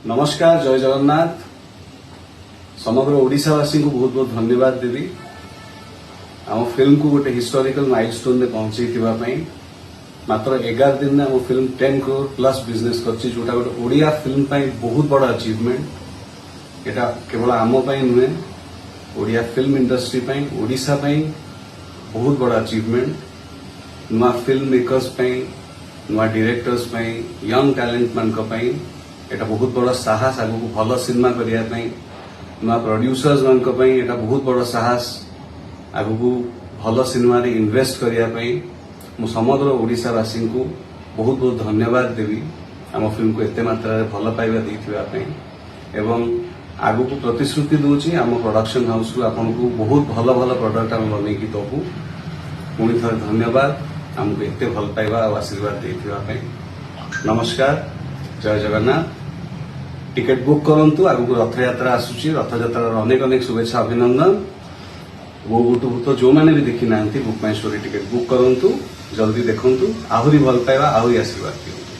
नमस्कार जय जगन्नाथ समग्र ओडिशावासी को बहुत बहुत धन्यवाद देवी आम फिल्म को गोटे हिस्टोरिकल माइलस्टोन में पहुंचे मात्र 11 दिन में आम फिल्म 10 करोड़ प्लस बिजनेस कर जोटा गोटे ओडिया फिल्म बहुत बड़ा अचीवमेंट एटा केवल आम नुहे ओडिया फिल्म इंडस्ट्री ओडिशा बहुत बड़ा अचीवमेंट नुआ फिल्म मेकर्स नुआ डायरेक्टर्स यंग टैलेंट मान एटा बहुत बड़ा साहस आगु भल सिनेमा करने नुआ प्रोड्यूसर्स मान एटा बहुत बड़ा साहस आगु भल सिनेमा इन्वेस्ट करने मु समग्र ओडिशावासी को बहुत बहुत धन्यवाद देवी आम फिल्म को एते मात्रा भल पाइबा देइथिबा एवं आगु को प्रतिश्रुति दूची आम प्रोडक्शन हाउस को आपन को बहुत भल भल प्रोडक्ट आम बनैकी दबु पुणी थर धन्यवाद आमको एते भल पाइबा और आशीर्वाद देइथिबा नमस्कार जय जगन्नाथ टिकेट बुक करंतु आगु रथ यात्रा आसुची रथ यात्रा अनेक अनेक शुभेच्छा अभिनंदन वो भूत जो मैंने भी देखी ना book my story ticket book करंतु जल्दी देखंतु आहुरी भल पाइबा आहुरी आशीर्वाद दियंतु।